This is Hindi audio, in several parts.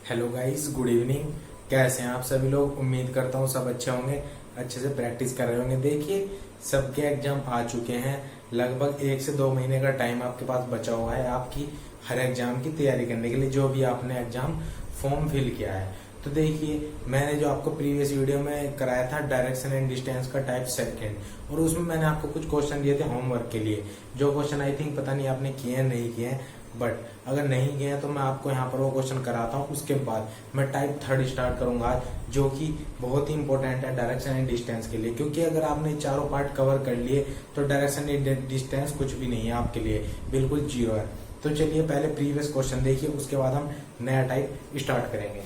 Hello guys, good evening. कैसे हैं आप सभी लोग? उम्मीद करता हूँ सब अच्छे होंगे, अच्छे से प्रैक्टिस कर रहे होंगे। देखिए, सबके एग्जाम आ चुके हैं। लगभग 1 से 2 महीने का टाइम आपके पास बचा हुआ है आपकी हर एग्जाम की तैयारी करने के लिए, जो भी आपने एग्जाम फॉर्म फिल किया है। तो देखिए, मैंने जो आपको प्रीवियस वीडियो में कराया था डायरेक्शन एंड डिस्टेंस का टाइप सेकंड, और उसमें मैंने आपको कुछ क्वेश्चन दिए थे होमवर्क के लिए। जो क्वेश्चन आई थिंक पता नहीं आपने किए हैं नहीं किए हैं, बट अगर नहीं किए हैं तो मैं आपको यहाँ पर वो क्वेश्चन कराता हूँ। उसके बाद मैं टाइप थर्ड स्टार्ट करूंगा, जो कि बहुत ही इंपॉर्टेंट है डायरेक्शन एंड डिस्टेंस के लिए। क्योंकि अगर आपने चारों पार्ट कवर कर लिए तो डायरेक्शन एंड डिस्टेंस कुछ भी नहीं है आपके लिए, बिल्कुल जीरो है। तो चलिए पहले प्रीवियस क्वेश्चन देखिए, उसके बाद हम नया टाइप स्टार्ट करेंगे।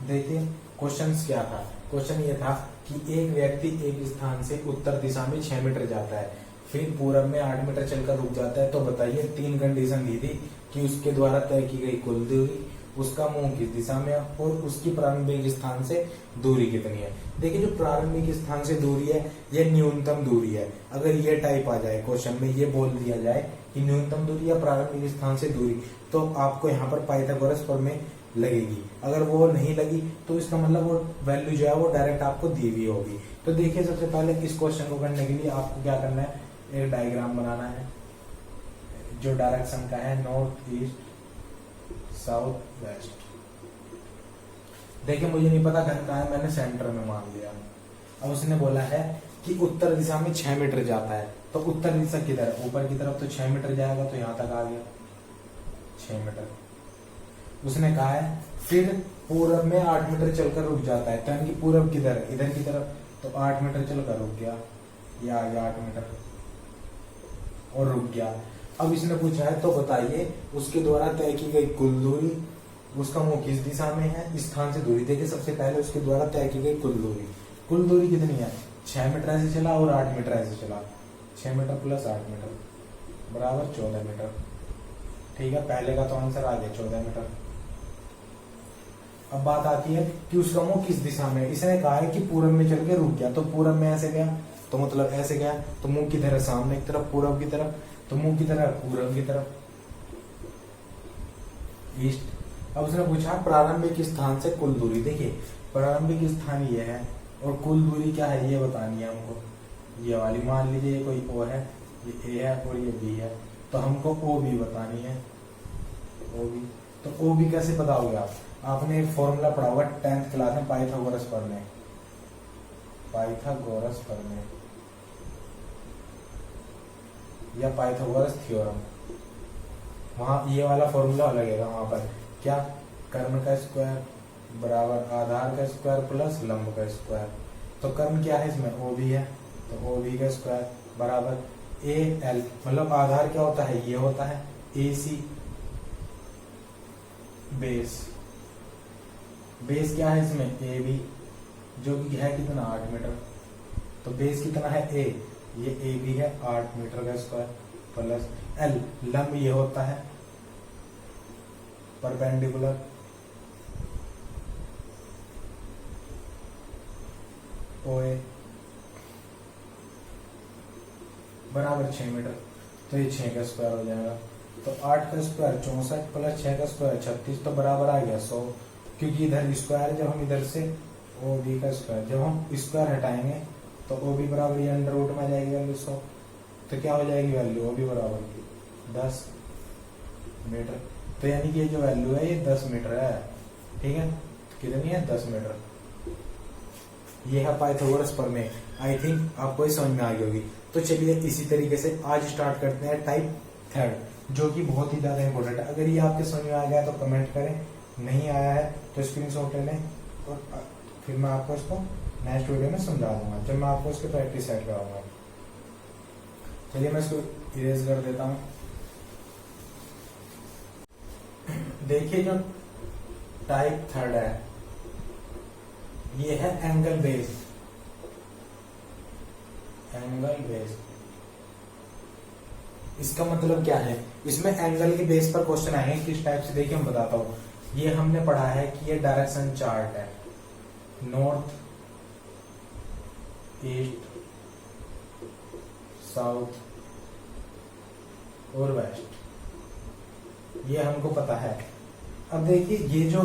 देखिए क्वेश्चन क्या था। क्वेश्चन ये था कि एक व्यक्ति एक स्थान से उत्तर दिशा में 6 मीटर जाता है, फिर पूरब में 8 मीटर चलकर रुक जाता है। तो बताइए, 3 कंडीशन दी थी कि उसके द्वारा तय की गई कुल दूरी, उसका मुंह किस दिशा में और उसकी प्रारंभिक स्थान से दूरी कितनी है। देखिए, जो प्रारंभिक स्थान से दूरी है यह न्यूनतम दूरी है। अगर ये टाइप आ जाए क्वेश्चन में, ये बोल दिया जाए कि न्यूनतम दूरी या प्रारंभिक स्थान से दूरी, तो आपको यहाँ पर पाइथागोरस प्रमेय लगेगी। अगर वो नहीं लगी तो इसका मतलब वो वैल्यू जो है वो डायरेक्ट आपको दी हुई होगी। तो देखिए, सबसे पहले इस क्वेश्चन को करने के लिए आपको क्या करना है, एक डायग्राम बनाना है जो डायरेक्शन का है नॉर्थ ईस्ट साउथ वेस्ट। देखिए, मुझे नहीं पता घर कहाँ है, मैंने सेंटर में मान लिया। अब उसने बोला है कि उत्तर दिशा में 6 मीटर जाता है, तो उत्तर दिशा किधर है? ऊपर की तरफ, तो 6 मीटर जाएगा, तो यहां तक आ गया 6 मीटर। उसने कहा है फिर पूरब में 8 मीटर चलकर रुक जाता है, तो यानी कि पूरब किधर है? इधर की तरफ, तो 8 मीटर चलकर रुक गया, ये आ गया 8 मीटर और रुक गया। अब इसने पूछा है तो बताइए उसके द्वारा तय की गई कुल दूरी, उसका मुंह किस दिशा में है, स्थान से दूरी। देखिए, सबसे पहले उसके द्वारा तय की गई कुल दूरी कितनी है? 6 मीटर ऐसे चला और 8 मीटर ऐसे चला, 6 मीटर प्लस 8 मीटर बराबर 14 मीटर। ठीक है, पहले का तो आंसर आ गया 14 मीटर। अब बात आती है कि उसका मुंह किस दिशा में। इसने कहा है कि पूरब में चल के रुक गया, तो पूरब में ऐसे गया, तो मतलब ऐसे गया, तो मुंह की तरफ सामने की तरफ पूरब की तरफ, तो मुंह की तरफ पूरब की तरफ ईस्ट। अब उसने पूछा प्रारंभिक स्थान से कुल दूरी। देखिए, प्रारंभिक स्थान ये है और कुल दूरी क्या है ये बतानी है हमको। ये वाली मान लीजिए ये कोई ओ है, ये ए है और ये बी है, तो हमको ओ बी बतानी है। ओ बी, तो ओ बी कैसे बताओगे आप? आपने एक फॉर्मूला पढ़ा होगा 10th क्लास में, पाइथागोरस प्रमेय, पाइथागोरस प्रमेय या पाइथागोरस थ्योरम। वहां ये वाला फॉर्मूला लगेगा। वहां पर क्या? कर्ण का स्क्वायर बराबर आधार का स्क्वायर प्लस लंब का स्क्वायर। तो कर्ण क्या है इसमें? ओ बी है, तो ओ बी का स्क्वायर बराबर ए एल, मतलब आधार क्या होता है? ये होता है ए सी। बेस क्या है इसमें? ए बी, जो कि है कितना? 8 मीटर। तो बेस कितना है? ए, ये ए बी है 8 मीटर का स्क्वायर प्लस एल, लंब ये होता है परपेंडिकुलर, ओ ए बराबर 6 मीटर। तो ये 6 का स्क्वायर हो जाएगा। तो 8 का स्क्वायर 64 प्लस 6 का स्क्वायर 36, तो बराबर आ गया 100। क्योंकि इधर स्क्वायर, जब हम इधर से ओ बी का स्क्वायर, जब हम स्क्वायर हटाएंगे तो ओ बी बराबर ये अंडर रूट में आ जाएगी वैल्यू 100। तो क्या हो जाएगी वैल्यू? ओ बी बराबर की 10 मीटर। तो यानी कि ये जो वैल्यू है ये 10 मीटर है। ठीक है, कितनी है? 10 मीटर। ये है पाइथागोरस प्रमेय। आई थिंक आपको ये समझ में आ गई होगी। तो चलिए इसी तरीके से आज स्टार्ट करते हैं टाइप थर्ड, जो कि बहुत ही ज्यादा इंपॉर्टेंट है। अगर ये आपके समझ में आ गया तो कमेंट करें, नहीं आया है तो स्क्रीनशॉट ले लें, और फिर मैं आपको इसको नेक्स्ट वीडियो में समझा दूंगा जब मैं आपको इसके प्रैक्टिस सेट कराऊंगा। चलिए मैं इसको इरेज कर देता हूं। देखिए, जो टाइप थर्ड है ये है एंगल बेस। एंगल बेस, इसका मतलब क्या है? इसमें एंगल के बेस पर क्वेश्चन आएंगे किस टाइप से। देखिए, मैं बताता हूं। ये हमने पढ़ा है कि ये डायरेक्शन चार्ट है, नॉर्थ ईस्ट साउथ और वेस्ट, ये हमको पता है। अब देखिए ये जो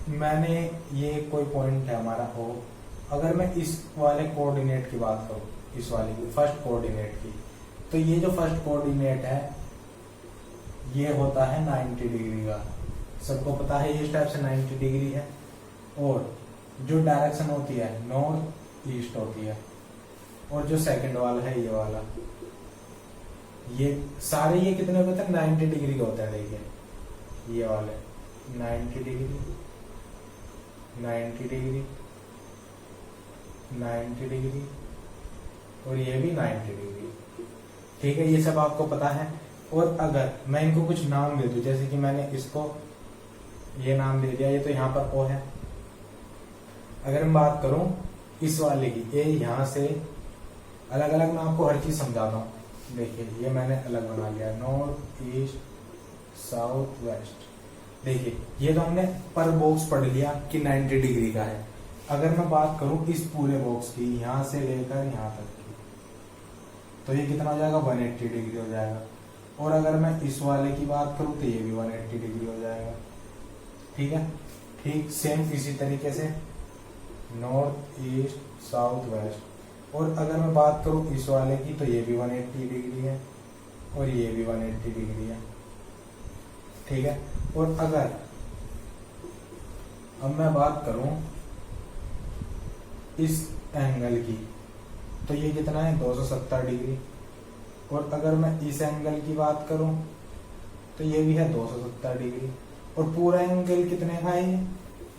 मैंने ये कोई पॉइंट है हमारा ओ, अगर मैं इस वाले कोऑर्डिनेट की बात करूं, इस वाले की फर्स्ट कोऑर्डिनेट की, तो ये जो फर्स्ट कोऑर्डिनेट है ये होता है 90 डिग्री का, सबको पता है इस टाइप से 90 डिग्री है। और जो डायरेक्शन होती है नॉर्थ ईस्ट होती है। और जो सेकंड वाला है ये वाला, ये सारे ये कितने होते हैं 90 डिग्री के होते हैं। देखिए ये वाले 90 डिग्री, 90 डिग्री, 90 डिग्री और ये भी 90 डिग्री। ठीक है, ये सब आपको पता है। और अगर मैं इनको कुछ नाम दे दूं, जैसे कि मैंने इसको ये नाम दे दिया, ये तो यहाँ पर ओ है। अगर मैं बात करूं इस वाले की, ये यहां से अलग अलग, मैं आपको हर चीज समझाता हूं। देखिए ये मैंने अलग बना लिया, नॉर्थ ईस्ट साउथ वेस्ट। देखिए ये तो हमने पर बॉक्स पढ़ लिया कि 90 डिग्री का है। अगर मैं बात करूं इस पूरे बॉक्स की, यहां से लेकर यहां तक की, तो ये कितना हो जाएगा 180 डिग्री हो जाएगा। और अगर मैं इस वाले की बात करूं तो ये भी 180 डिग्री हो जाएगा। ठीक है, ठीक सेम इसी तरीके से नॉर्थ ईस्ट साउथ वेस्ट। और अगर मैं बात करूं इस वाले की, तो ये भी 180 डिग्री है और ये भी 180 डिग्री है। ठीक है, और अगर अब मैं बात करूं इस एंगल की, तो ये कितना है 270 डिग्री। और अगर मैं इस एंगल की बात करूं तो ये भी है 270 डिग्री। और पूरा एंगल कितने का है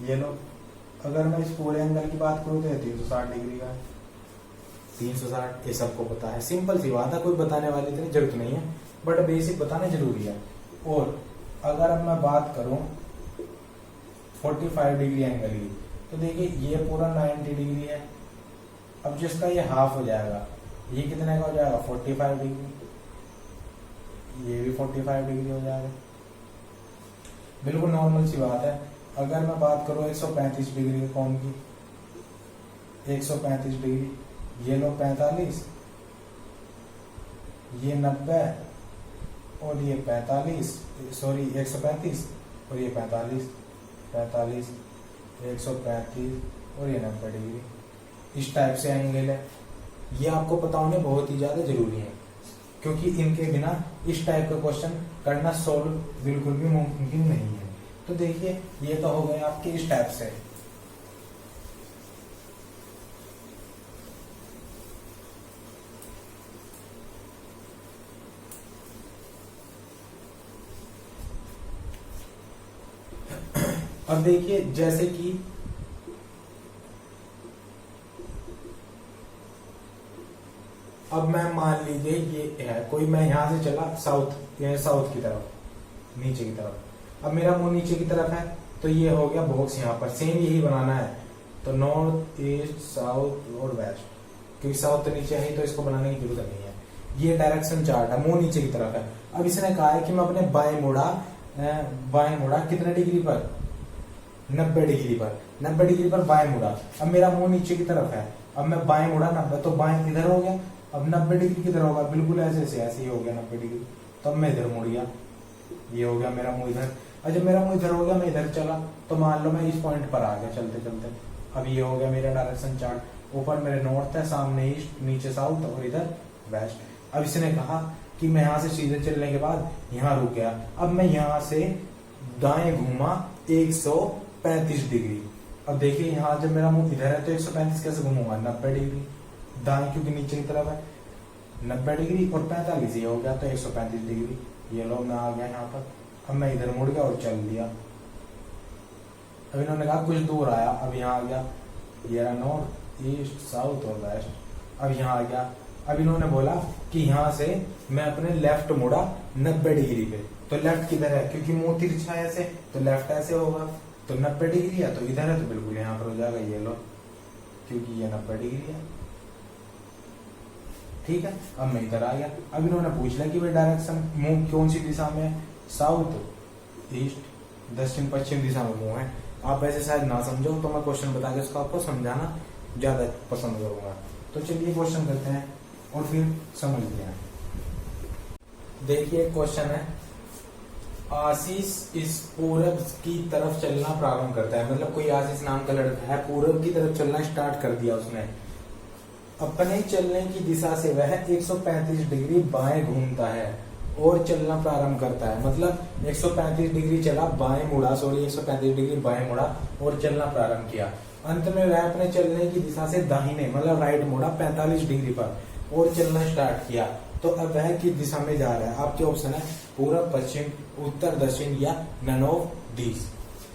ये लो, अगर मैं इस पूरे एंगल की बात करूं तो ये 360 डिग्री का है। 360 ये सबको पता है, सिंपल सी बात है, कोई बताने वाली इतनी जरूरत नहीं है, बट बेसिक बताना जरूरी है। और अगर अब मैं बात करूं 45 डिग्री एंगल की, तो देखिए ये पूरा 90 डिग्री है। अब जिसका ये हाफ हो जाएगा, ये कितने का हो जाएगा 45 डिग्री, ये भी 45 डिग्री हो जाएगा। बिल्कुल नॉर्मल सी बात है। अगर मैं बात करूं 135 डिग्री के कोण की, 135 डिग्री, ये लो 45, ये 90 और ये 45, सॉरी 135 और ये 45, 45, 135 और ये 90 डिग्री। इस टाइप से एंगल है। ये आपको पता होने बहुत ही ज्यादा जरूरी है, क्योंकि इनके बिना इस टाइप का क्वेश्चन करना सोल्व बिल्कुल भी मुमकिन नहीं है। तो देखिए ये तो हो गए आपके इस टाइप से। अब देखिए जैसे कि अब मैं मान लीजिए ये है कोई, मैं यहां से चला साउथ की तरफ, नीचे की तरफ। अब मेरा मुंह नीचे की तरफ है, तो ये हो गया बॉक्स यहाँ पर, सेम यही बनाना है। तो नॉर्थ ईस्ट साउथ और वेस्ट, क्योंकि साउथ तो नीचे है तो इसको बनाने की जरूरत नहीं है। ये डायरेक्शन चार्ट है, मुंह नीचे की तरफ है। अब इसने कहा है कि मैं अपने बाएं मुड़ा कितने डिग्री पर, 90 डिग्री पर, 90 डिग्री पर बाएं मुड़ा। अब मेरा मुंह नीचे की तरफ है, अब मैं बाएं मुड़ा 90, तो बाएं इधर हो गया। अब 90 डिग्री किधर होगा, बिल्कुल ऐसे ही हो गया 90 डिग्री। तो अब मैं इधर मुड़ गया, ये हो गया मेरा मुंह इधर। और जब मेरा मुंह इधर हो गया, मैं इधर चला, तो मान लो मैं इस पॉइंट पर आ गया चलते चलते। अब ये हो गया मेरा डायरेक्शन चार्ट। ऊपर मेरे नॉर्थ है, सामने ईस्ट, नीचे साउथ और इधर वेस्ट। अब इसने कहा कि मैं यहाँ से सीधे चलने के बाद यहाँ रुक गया। अब मैं यहाँ से दाएं घूमा 135 डिग्री। अब देखिए यहाँ जब मेरा मुंह इधर है तो 135 कैसे घूमूंगा, 90 डिग्री दाएं, क्योंकि नीचे की तरफ है 90 डिग्री और 45 ये हो गया, तो 135 डिग्री। ये लो मैं आ गया यहाँ पर। अब मैं इधर मुड़ गया और चल दिया। अब इन्होंने कहा कुछ दूर आया, अब यहाँ आ गया, ये रहा नॉर्थ ईस्ट साउथ और वेस्ट। अब यहाँ आ गया। अब इन्होंने बोला कि यहाँ से मैं अपने लेफ्ट मुड़ा 90 डिग्री पे। तो लेफ्ट किधर है, क्योंकि मुंह तिरछा है ऐसे, तो लेफ्ट ऐसे होगा। तो 90 डिग्री है तो इधर है, तो बिल्कुल यहाँ पर हो जाएगा, ये लो, क्योंकि ये 90 डिग्री है। ठीक है, अब मैं इधर आ गया। अब इन्होंने पूछ लिया कि भाई डायरेक्शन मुंह कौन सी दिशा में है, साउथ ईस्ट दक्षिण पश्चिम दिशा में मुंह है। आप ऐसे शायद ना समझो, तो मैं क्वेश्चन बता के उसको आपको समझाना ज्यादा पसंद करूंगा। तो चलिए क्वेश्चन करते हैं और फिर समझते हैं। देखिए क्वेश्चन है, आशीष इस पूरब की तरफ चलना प्रारंभ करता है, मतलब कोई आशीष नाम का लड़का है, पूरब की तरफ चलना स्टार्ट कर दिया उसने। अपने चलने की दिशा से वह 135 डिग्री बाएं घूमता है और चलना प्रारंभ करता है, मतलब 135 डिग्री चला, बाएं मुड़ा, 135 डिग्री बाएं मुड़ा और चलना प्रारंभ किया। अंत में वह अपने चलने की दिशा से दाहिने मतलब राइट मुड़ा 45 डिग्री पर और चलना स्टार्ट किया। तो अब वह किस दिशा में जा रहा है? आपके ऑप्शन है पूरब, पश्चिम, उत्तर, दक्षिण या नन ऑफ दीज।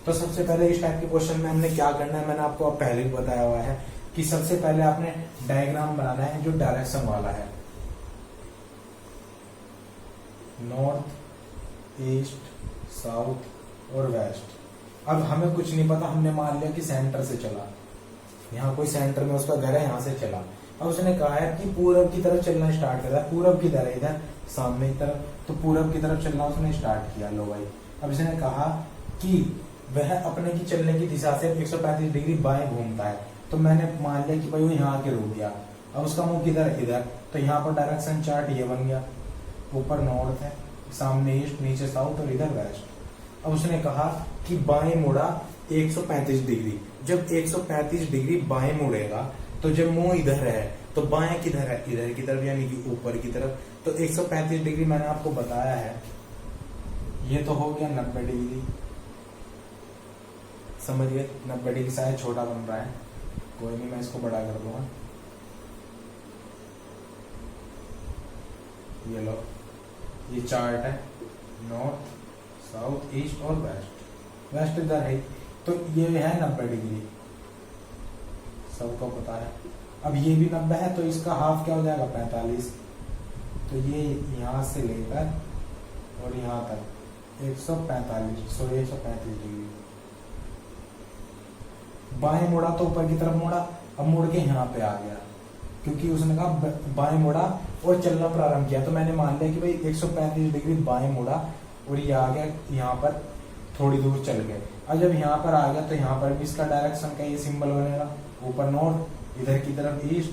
तो सबसे पहले इस टाइप के क्वेश्चन में हमने क्या करना है, मैंने आपको अब पहले ही बताया हुआ है कि सबसे पहले आपने डायग्राम बनाना है जो डायरेक्शन वाला है, नॉर्थ, ईस्ट, साउथ और वेस्ट। अब हमें कुछ नहीं पता, हमने मान लिया कि सेंटर से चला, यहाँ कोई सेंटर में उसका घर है, यहाँ से चला। अब उसने कहा है कि पूरब की तरफ चलना स्टार्ट कर रहा है, पूरब की तरफ, इधर सामने की तरफ, तो पूरब की तरफ चलना उसने स्टार्ट किया। लो भाई, अब इसने कहा कि वह अपने की चलने की दिशा से 135 डिग्री बाएं घूमता है, तो मैंने मान लिया कि भाई वो यहाँ आके रुक गया। अब उसका मुंह किधर है? इधर, तो यहाँ पर डायरेक्शन चार्ट ये बन गया, ऊपर नॉर्थ है, सामने ईस्ट, नीचे साउथ और इधर वेस्ट। अब उसने कहा कि बाएं मुड़ा 135 डिग्री, जब 135 डिग्री बाएं मुड़ेगा तो जब मुंह इधर है तो बाएं किधर है? इधर की तरफ, यानी कि ऊपर की तरफ। तो 135 डिग्री मैंने आपको बताया है, ये तो हो गया 90 डिग्री, समझिए 90 डिग्री शायद छोटा बन रहा है, कोई नहीं मैं इसको बड़ा कर दूंगा। ये लो, ये चार्ट है, नॉर्थ, साउथ, ईस्ट और वेस्ट। वेस्ट इधर है, तो ये है 90 डिग्री, सबको पता है। अब ये भी 90 है, तो इसका हाफ क्या हो जाएगा? 45। तो ये यहाँ से लेकर और यहाँ तक 135 डिग्री। बाएं मुड़ा तो ऊपर की तरफ मुड़ा, अब मुड़ के यहाँ पे आ गया, क्योंकि उसने कहा बाएं मुड़ा और चलना प्रारंभ किया, तो मैंने मान लिया कि भाई 135 डिग्री बाएं मुड़ा और ये आ गया यहाँ पर, थोड़ी दूर चल गए। अब जब यहाँ पर आ गया तो यहाँ पर भी इसका डायरेक्शन का ये सिंबल बनेगा, ऊपर नॉर्थ, इधर की तरफ ईस्ट,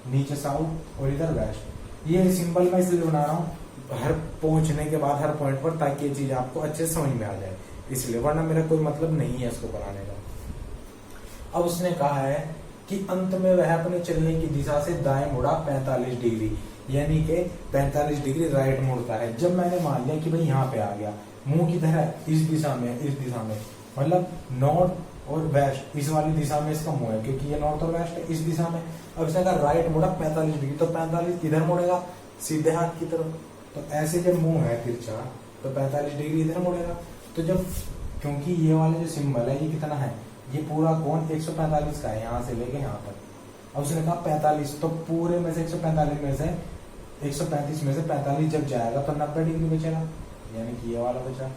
नीचे साउथ और इधर वेस्ट। ये सिंबल मैं इसलिए बना रहा हूँ हर पहुंचने के बाद हर पॉइंट पर, ताकि ये चीज आपको अच्छे से समझ में आ जाए, इसलिए, वरना मेरा कोई मतलब नहीं है इसको बनाने का। अब उसने कहा है कि अंत में वह अपने चलने की दिशा से दाएं मुड़ा 45 डिग्री, यानी कि 45 डिग्री राइट मुड़ता है। जब मैंने मान लिया कि भाई यहाँ पे आ गया, मुंह किधर है? इस दिशा में, इस दिशा में, मतलब नॉर्थ और वेस्ट, इस वाली दिशा में इसका मुंह है, क्योंकि ये नॉर्थ और वेस्ट है, इस दिशा में। अब इसने कहा राइट मुड़ा 45 डिग्री, तो 45 इधर मुड़ेगा सीधे हाथ की तरफ, तो ऐसे जब मुंह है तिरछा तो 45 डिग्री इधर मुड़ेगा। तो जब, क्योंकि ये वाला जो सिंबल है ये कितना है? ये पूरा कोण 145 का है, यहाँ से लेके यहाँ तक। अब उसने कहा 45, तो पूरे में से 145 में से 135 में से 45 जब जाएगा तो 90 डिग्री बचेगा, यानी कि ये वाला बचा।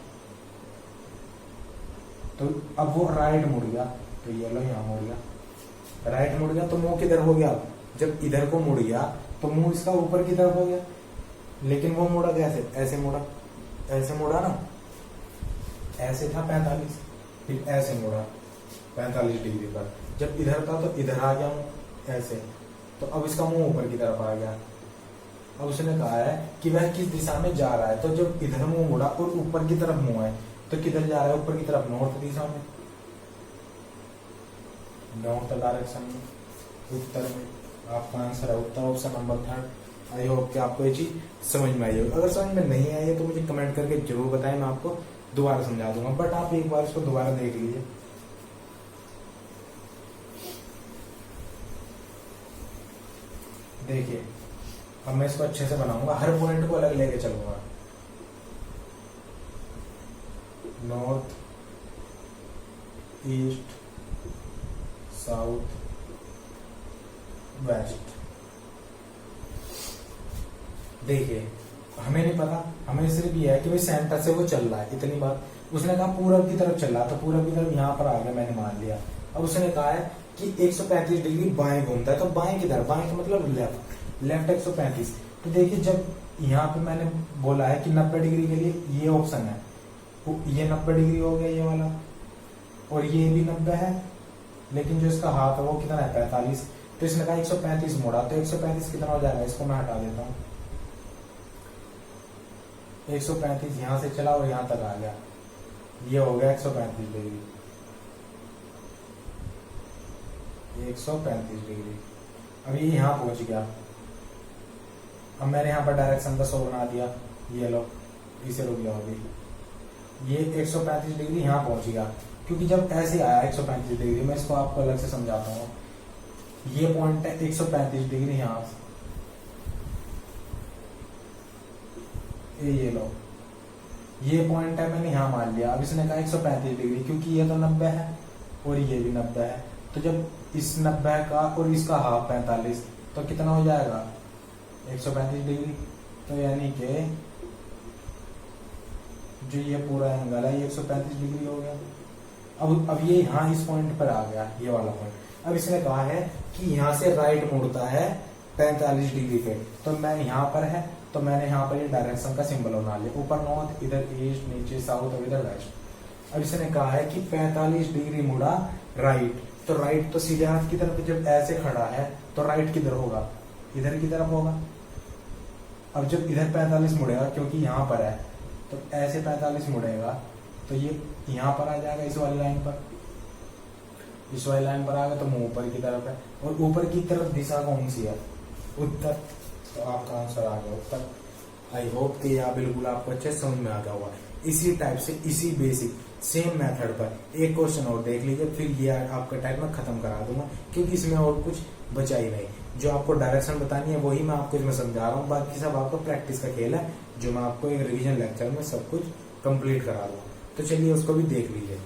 तो अब वो राइट मुड़ गया, तो ये लो यहाँ मुड़ गया, राइट मुड़ गया, तो मुंह किधर हो गया? जब इधर को मुड़ गया तो मुंह इसका ऊपर की तरफ हो गया, लेकिन वो मुड़ा कैसे? ऐसे मुड़ा, ऐसे मुड़ा ना, ऐसे था 45, फिर ऐसे मुड़ा 45 डिग्री पर। जब इधर था तो इधर आ गया मुंह ऐसे, तो अब इसका मुंह ऊपर की तरफ आ गया। अब उसने कहा है कि वह किस दिशा में जा रहा है, तो जब इधर मुंह मुड़ा और ऊपर की तरफ मुंह है, तो किधर जा रहा है? ऊपर की तरफ, नॉर्थ दिशा में, नॉर्थ डायरेक्शन में, उत्तर में। आपका आंसर है उत्तर, ऑप्शन नंबर 3। आई होप कि आपको ये चीज समझ में आई होगी। अगर समझ में नहीं आई है तो मुझे कमेंट करके जरूर बताएं, मैं आपको दोबारा समझा दूंगा, बट आप एक बार इसको दोबारा देख लीजिए। देखिए, अब मैं इसको अच्छे से बनाऊंगा, हर पॉइंट को अलग लेके चलूंगा। North, east, south, west. देखिए, हमें नहीं पता, हमें सिर्फ ये है कि भाई सेंटर से वो चल रहा है, इतनी बात। उसने कहा पूरब की तरफ चल रहा, तो पूरब की तरफ यहाँ पर आ गया, मैंने मान लिया। अब उसने कहा है कि 135 डिग्री बाएं घूमता है, तो बाएं किधर? बाएं का मतलब लेफ्ट, लेफ्ट 135। तो देखिए, जब यहाँ पे मैंने बोला है कि 90 डिग्री के लिए ये ऑप्शन है, ये 90 डिग्री हो गया ये वाला, और ये भी 90 है, लेकिन जो इसका हाथ है वो कितना है? 45। तो इसने कहा 135 मोड़ा, तो 135 कितना हो जाएगा? इसको मैं हटा देता हूँ, 135 यहाँ से चला और यहाँ तक आ गया, ये हो गया 135 डिग्री। 135 डिग्री। अब ये यहाँ पहुंच गया। अब मैंने यहाँ पर डायरेक्शन का 100 बना दिया, ये लो, इसे रुक गया होगी, ये 135 डिग्री यहाँ पहुंच गया। क्योंकि जब ऐसे आया 135 डिग्री, मैं इसको आपको अलग से समझाता हूँ। ये पॉइंट है 135 डिग्री यहाँ, ये लो, ये पॉइंट है, मैंने यहाँ मान लिया। अब इसने कहा 135 डिग्री, क्योंकि ये तो 90 है और ये भी 90 है, तो जब इस 90 का और इसका हाफ 45, तो कितना हो जाएगा 135 डिग्री। तो यानी कि जो ये पूरा एंगल है ये 135 डिग्री हो गया। अब ये यहाँ इस पॉइंट पर आ गया, ये वाला पॉइंट। अब इसने कहा है कि यहाँ से राइट मुड़ता है 45 डिग्री पे, तो मैं यहाँ पर है, तो मैंने यहाँ पर ये डायरेक्शन का सिंबल बना लिया, ऊपर नॉर्थ, इधर ईस्ट, नीचे साउथ और इधर वेस्ट। अब इसने कहा है कि 45 डिग्री मुड़ा राइट, तो राइट तो सीधे हाथ की तरफ, जब ऐसे खड़ा है तो राइट किधर होगा, इधर की तरफ होगा। अब जब इधर 45 मुड़ेगा, क्योंकि यहाँ पर है, तो ऐसे 45 मुड़ेगा, तो ये यहाँ पर आ जाएगा, इस वाली लाइन पर, इस वाली लाइन पर आ गया, तो मुंह ऊपर की तरफ है। और ऊपर की तरफ दिशा कौन सी है, उत्तर, तो आपका आंसर आ गया उत्तर। आई होप कि यह बिल्कुल आपको अच्छे समझ में आ गया होगा। इसी टाइप से, इसी बेसिक सेम मेथड पर एक क्वेश्चन और देख लीजिए, फिर ये आपका टाइम मैं खत्म करा दूंगा, क्योंकि इसमें और कुछ बचा ही नहीं। जो आपको डायरेक्शन बतानी है वही मैं आपको इसमें समझा रहा हूँ, बाकी सब आपको प्रैक्टिस का खेल है, जो मैं आपको एक रिवीजन लेक्चर में सब कुछ कंप्लीट करा दूंगा। तो चलिए उसको भी देख लीजिए।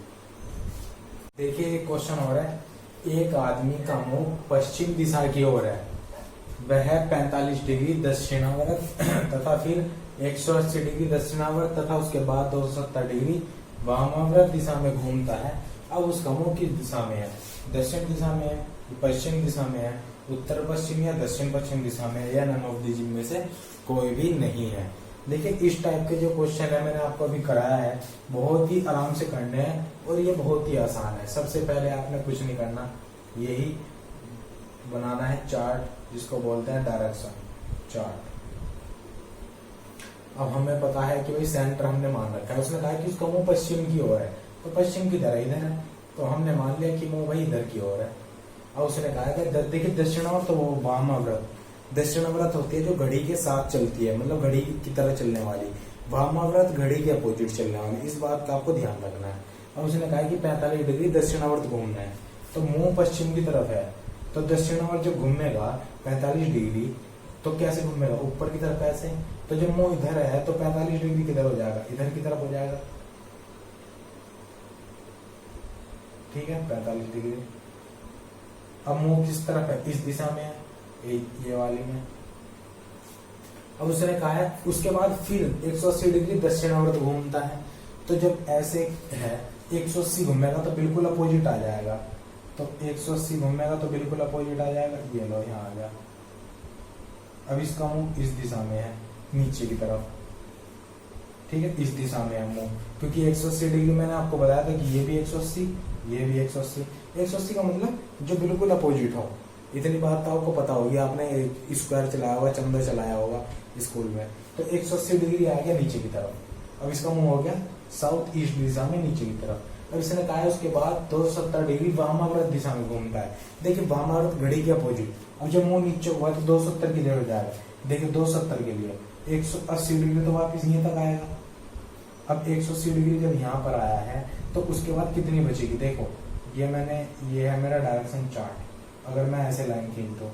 देखिए एक क्वेश्चन और है, एक आदमी का मुंह पश्चिम दिशा की ओर है, वह 45 डिग्री दक्षिणावर्त तथा फिर 180 डिग्री दक्षिणावर्त तथा उसके बाद 270 डिग्री वामावर्त दिशा में घूमता है। अब उसका मुंह किस दिशा में है, दक्षिण दिशा में है, पश्चिम दिशा में है, उत्तर पश्चिम या दक्षिण पश्चिम दिशा में है, या नन ऑफ दीज में से कोई भी नहीं है। देखिए इस टाइप के जो क्वेश्चन है मैंने आपको अभी कराया है, बहुत ही आराम से करने हैं और ये बहुत ही आसान है। सबसे पहले आपने कुछ नहीं करना, यही बनाना है चार्ट, जिसको बोलते हैं डायरेक्शन चार्ट। अब हमें पता है कि भाई सेंटर हमने मान रखा है, उसने कहा कि उसका मुंह पश्चिम की ओर है, तो पश्चिम की तरह इधर है, तो हमने मान लिया कि मुंह भाई इधर की ओर है। अब उसने कहा कि देखिए दक्षिणावर्त, तो वो वामावर्त, दक्षिणावर्त होती है जो घड़ी के साथ चलती है, मतलब घड़ी की तरह चलने वाली, वामावर्त घड़ी के अपोजिट चलने वाली, इस बात का आपको ध्यान रखना है। अब उसने कहा कि 45 डिग्री दक्षिणावर्त घूमना है, तो मुंह पश्चिम की तरफ है, तो दक्षिणावर्त जब घूमेगा 45 डिग्री, तो कैसे घूमेगा, ऊपर की तरफ ऐसे, तो जब मुंह इधर है तो 45 डिग्री किधर हो जाएगा, इधर की तरफ हो जाएगा, ठीक है 45 डिग्री। अब मुंह किस तरफ है, इस दिशा में है, ये वाली में। अब उसने कहा है उसके बाद फिर 180 डिग्री दक्षिणावर्त घूमता है, तो जब ऐसे है 180 घूमेगा तो बिल्कुल अपोजिट आ जाएगा, तो 180 घूमेगा तो बिल्कुल अपोजिट आ जाएगा, ये लो यहाँ आ गया। अब इसका मुंह इस दिशा में है, नीचे की तरफ, ठीक है, इस दिशा में है मुंह, क्योंकि 180 डिग्री मैंने आपको बताया था कि ये भी 180, ये भी 180, 180 का मतलब जो बिल्कुल अपोजिट हो। इतनी बात तो आपको पता होगी, आपने स्क्वायर चलाया होगा, चंदा चलाया होगा स्कूल में, तो 180 डिग्री आ गया नीचे की तरफ। अब इसका मुंह हो गया साउथ ईस्ट दिशा में नीचे की तरफ। अब इसने कहा है उसके बाद 270 डिग्री वामावर्त दिशा में घूमता है। देखिए वामावर्त घड़ी के अपोजिट, अब जब मुंह नीचे हुआ तो 270 की जगह हो जाएगा, देखिए 270 के लिए 180 डिग्री तो वापिस यहीं तक आएगा। अब 180 डिग्री जब यहाँ पर आया है तो उसके बाद कितनी बचेगी, देखो ये है मेरा डायरेक्शन चार्ट, अगर मैं ऐसे लाइन खींच दूं,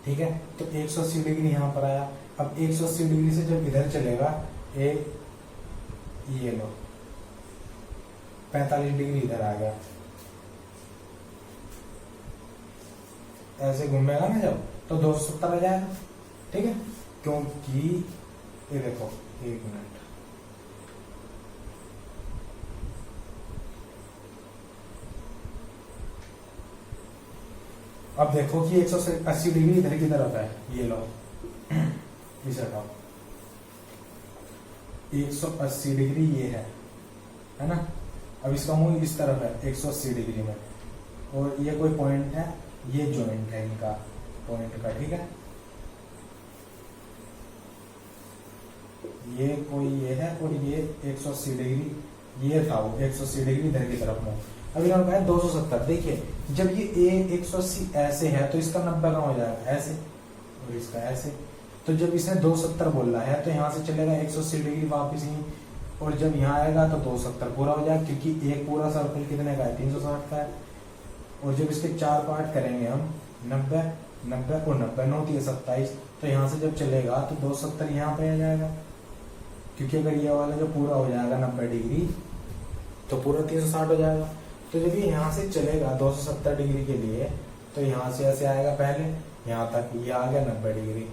ठीक है, तो 180 डिग्री यहाँ पर आया। अब 180 डिग्री से जब इधर चलेगा, ये लो 45 डिग्री इधर आ गया, ऐसे घूमेगा ना जब, तो 270 आ जाएगा, ठीक है, क्योंकि ये देखो, एक मिनट, अब देखो कि 180 डिग्री इधर की तरफ है, ये लो इसे हटाओ, 180 डिग्री ये है ना। अब इसका मुंह इस तरफ है 180 डिग्री में, और ये कोई पॉइंट है, ये जॉइंट है इनका पॉइंट का, ठीक है। ये कोई ये है और ये 180 डिग्री ये था, वो 180 डिग्री इधर की तरफ में। अभी इन्होंने कहा 270। देखिए जब ये ए 180 ऐसे है तो इसका 90 कहाँ हो जाएगा, ऐसे, और इसका ऐसे। तो जब इसने 270 बोला है तो यहाँ से चलेगा 180 डिग्री वापिस ही, और जब यहाँ आएगा तो 270 पूरा हो जाएगा, क्योंकि एक पूरा सर्कल कितने का है, 360 का है। और जब इसके 4 पार्ट करेंगे हम, 90 90 और 90 9 3 27, तो यहाँ से जब चलेगा तो 270 यहाँ पे आ जाएगा, क्योंकि अगर ये वाला जो पूरा हो जाएगा 90 डिग्री तो पूरा 360 हो जाएगा। तो जब ये यहाँ से चलेगा 270 डिग्री के लिए, तो यहाँ से ऐसे आएगा, पहले यहाँ तक ये आ गया 90 डिग्री,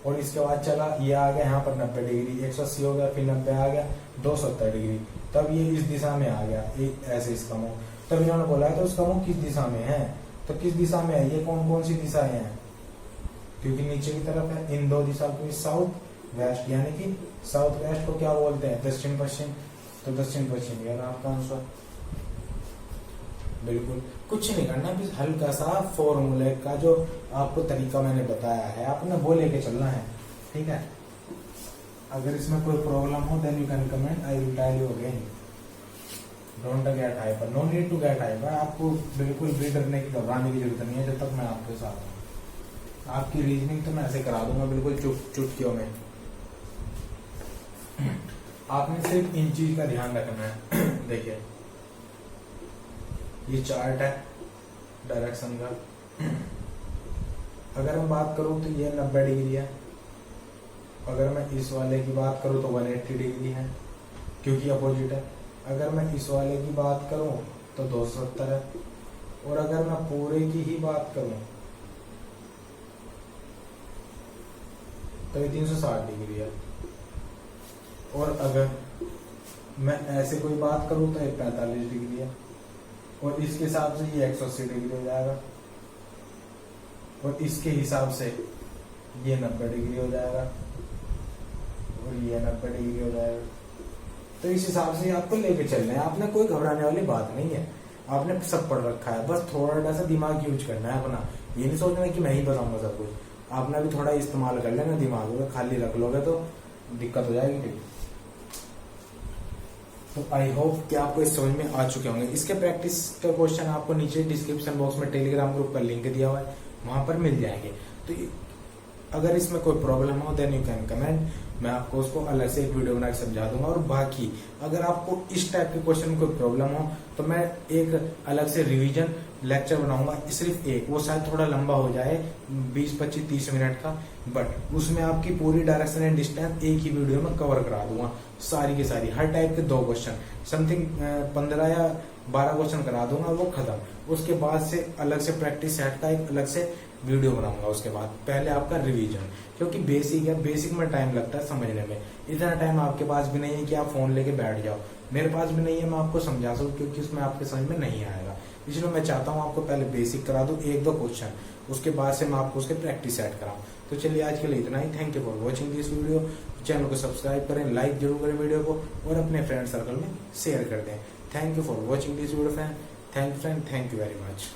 और इसके बाद चला ये आ गया यहाँ पर 90 डिग्री, 180 हो गया, फिर 90 आ गया, 270 डिग्री, तब ये इस दिशा में आ गया, ऐसे इसका मुंह। तब इन्होंने बोला है तो उसका मुंह किस दिशा में है, तो किस दिशा में है, ये कौन कौन सी दिशाएं हैं, क्योंकि नीचे की तरफ है, इन दो दिशा को साउथ वेस्ट, यानी कि साउथ वेस्ट को क्या बोलते हैं, दक्षिण पश्चिम, तो दक्षिण पश्चिम यार आपका आंसर। बिल्कुल कुछ नहीं करना, बस हल्का सा फॉर्मूले का जो आपको तरीका मैंने बताया है आपने वो लेके चलना है, ठीक है। अगर इसमें कोई प्रॉब्लम हो then you can comment, I will tell you again. Don't get hyper, no need to get hyper. आपको बिल्कुल भी डरने की, घबराने की जरूरत नहीं है जब तक मैं आपके साथ हूँ। आपकी रीजनिंग तो मैं ऐसे करा दूंगा बिल्कुल चुटकियों में। आपने सिर्फ इन चीज का ध्यान रखना है। देखिए ये चार्ट है डायरेक्शन का, अगर मैं बात करूं तो ये 90 डिग्री है, अगर मैं इस वाले की बात करूं तो 180 डिग्री है, क्योंकि अपोजिट है। अगर मैं इस वाले की बात करूं तो 270 है, और अगर मैं पूरे की ही बात करूं तो ये 360 डिग्री है, और अगर मैं ऐसे कोई बात करूं तो ये 45 डिग्री है, और इसके हिसाब से ये 180 डिग्री हो जाएगा, और इसके हिसाब से ये 90 डिग्री हो जाएगा, और ये 90 डिग्री हो जाएगा। तो इस हिसाब से आपको लेके चलना है, आपने कोई घबराने वाली बात नहीं है, आपने सब पढ़ रखा है, बस थोड़ा सा दिमाग यूज करना है अपना। ये नहीं सोचना कि मैं ही बताऊंगा सब कुछ, आपने भी थोड़ा इस्तेमाल कर लेना दिमाग में, खाली रख लोगे तो दिक्कत हो जाएगी। तो आई होप कि आपको इस समझ में आ चुके होंगे। इसके प्रैक्टिस का क्वेश्चन आपको नीचे डिस्क्रिप्शन बॉक्स में टेलीग्राम ग्रुप का लिंक दिया हुआ है, वहां पर मिल जाएंगे। तो अगर इसमें कोई प्रॉब्लम हो देन यू कैन कमेंट, मैं आपको उसको अलग से एक वीडियो बना के समझा दूंगा। और बाकी अगर आपको इस टाइप के क्वेश्चन में कोई प्रॉब्लम हो तो मैं एक अलग से रिवीजन लेक्चर बनाऊंगा, सिर्फ एक, वो शायद थोड़ा लंबा हो जाए 20, 25, 30 मिनट का, बट उसमें आपकी पूरी डायरेक्शन एंड डिस्टेंस एक ही वीडियो में कवर करा दूंगा, सारी की सारी, हर टाइप के 2 क्वेश्चन, समथिंग 15 या 12 क्वेश्चन करा दूंगा, वो खत्म। उसके बाद से अलग से प्रैक्टिस सेट का एक अलग से वीडियो बनाऊंगा। उसके बाद पहले आपका रिवीजन, क्योंकि बेसिक है, बेसिक में टाइम लगता है समझने में, इतना टाइम आपके पास भी नहीं है कि आप फोन लेके बैठ जाओ, मेरे पास भी नहीं है मैं आपको समझा सकूं, क्योंकि उसमें आपके समझ में नहीं आएगा। इसलिए मैं चाहता हूँ आपको पहले बेसिक करा दूं 1-2 क्वेश्चन, उसके बाद से मैं आपको उसके प्रैक्टिस सेट कराऊं। तो चलिए आज के लिए इतना ही। Thank you for watching this video. Channel को सब्सक्राइब करें, लाइक जरूर करें वीडियो को, और अपने फ्रेंड सर्कल में शेयर कर दें। Thank you for watching this video friend, thank you very much.